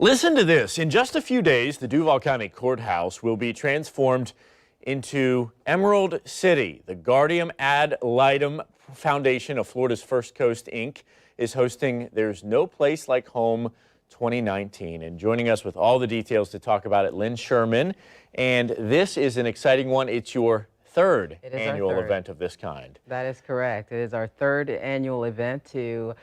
Listen to this. In just a few days, the Duval County Courthouse will be transformed into Emerald City. The Guardian Ad Litem Foundation of Florida's First Coast, Inc. is hosting There's No Place Like Home 2019. And joining us with all the details to talk about it, Lynn Sherman. And this is an exciting one. It's your third annual event of this kind. That is correct. It is our third annual event to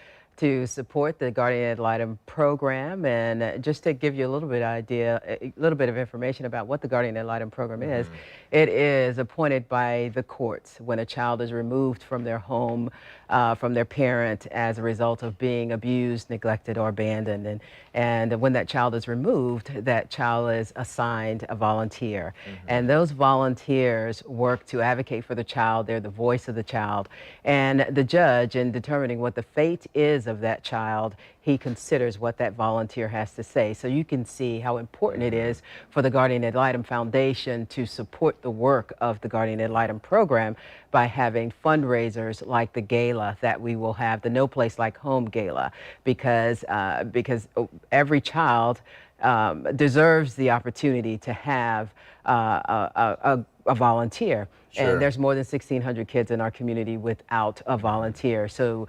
support the Guardian Ad Litem program. And just to give you a little bit of information about what the Guardian Ad Litem program is, it is appointed by the courts when a child is removed from their home, from their parent as a result of being abused, neglected, or abandoned. And when that child is removed, that child is assigned a volunteer. And those volunteers work to advocate for the child. They're the voice of the child. And the judge, in determining what the fate is of that child, he considers what that volunteer has to say. So you can see how important it is for the Guardian Ad Litem Foundation to support the work of the Guardian Ad Litem program by having fundraisers like the Gala that we will have, the No Place Like Home Gala, because every child deserves the opportunity to have a volunteer. Sure. And there's more than 1,600 kids in our community without a volunteer. So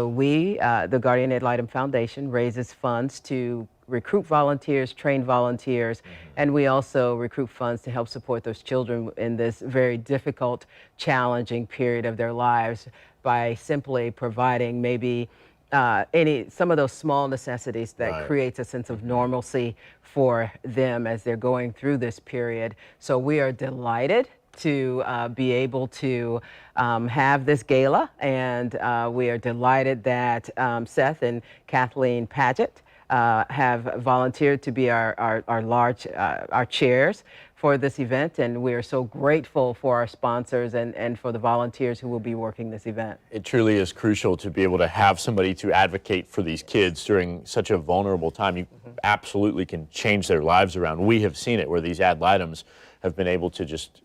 we, the Guardian Ad Litem Foundation, raises funds to recruit volunteers, train volunteers, and we also recruit funds to help support those children in this very difficult, challenging period of their lives by simply providing maybe some of those small necessities that creates a sense of normalcy for them as they're going through this period. So we are delighted to be able to have this gala, and we are delighted that Seth and Kathleen Paget have volunteered to be our chairs for this event, and we are so grateful for our sponsors and for the volunteers who will be working this event. It truly is crucial to be able to have somebody to advocate for these kids during such a vulnerable time. You absolutely can change their lives around. We have seen it where these ad litems have been able to just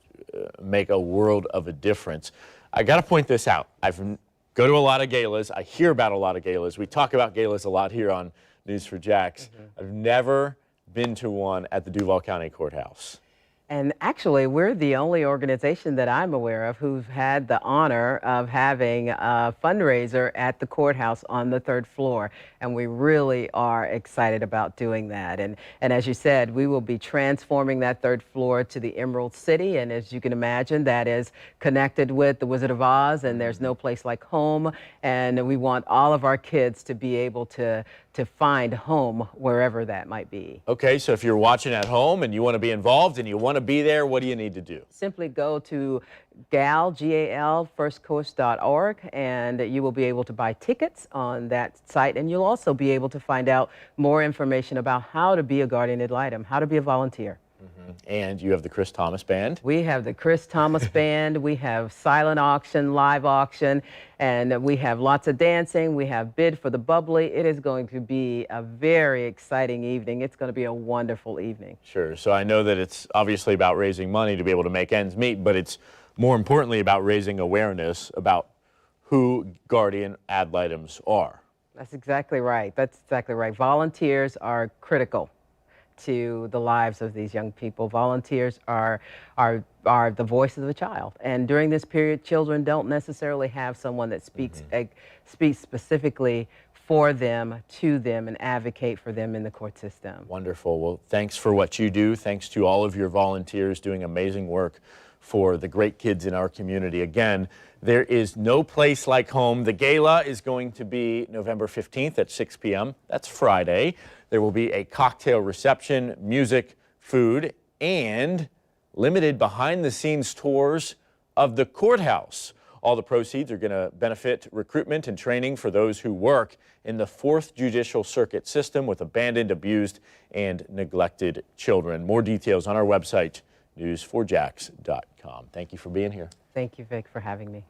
make a world of a difference. I got to point this out. I go to a lot of galas. I hear about a lot of galas. We talk about galas a lot here on News4Jax. I've never been to one at the Duval County Courthouse. And actually, we're the only organization that I'm aware of who've had the honor of having a fundraiser at the courthouse on the 3rd floor. And we really are excited about doing that. And as you said, we will be transforming that 3rd floor to the Emerald City. And as you can imagine, that is connected with the Wizard of Oz, and there's no place like home. And we want all of our kids to be able to find home wherever that might be. Okay, so if you're watching at home and you want to be involved and you want to be there, what do you need to do? Simply go to GAL, firstcoast.org, and you will be able to buy tickets on that site, and you'll also be able to find out more information about how to be a Guardian Ad Litem, how to be a volunteer. And you have the Chris Thomas Band. We have the Chris Thomas Band. We have silent auction, live auction, and we have lots of dancing. We have Bid for the Bubbly. It is going to be a very exciting evening. It's going to be a wonderful evening. Sure. So I know that it's obviously about raising money to be able to make ends meet, but it's more importantly about raising awareness about who Guardian Ad Litems are. That's exactly right. That's exactly right. Volunteers are critical to the lives of these young people. Volunteers are the voice of the child. And during this period, children don't necessarily have someone that speaks specifically for them, to them, and advocate for them in the court system. Wonderful. Well, thanks for what you do. Thanks to all of your volunteers doing amazing work for the great kids in our community. Again, there is no place like home. The gala is going to be November 15th at 6 p.m. That's Friday. There will be a cocktail reception, music, food, and limited behind-the-scenes tours of the courthouse. All the proceeds are going to benefit recruitment and training for those who work in the 4th Judicial Circuit system with abandoned, abused, and neglected children. More details on our website, news4jax.com. Thank you for being here. Thank you, Vic, for having me.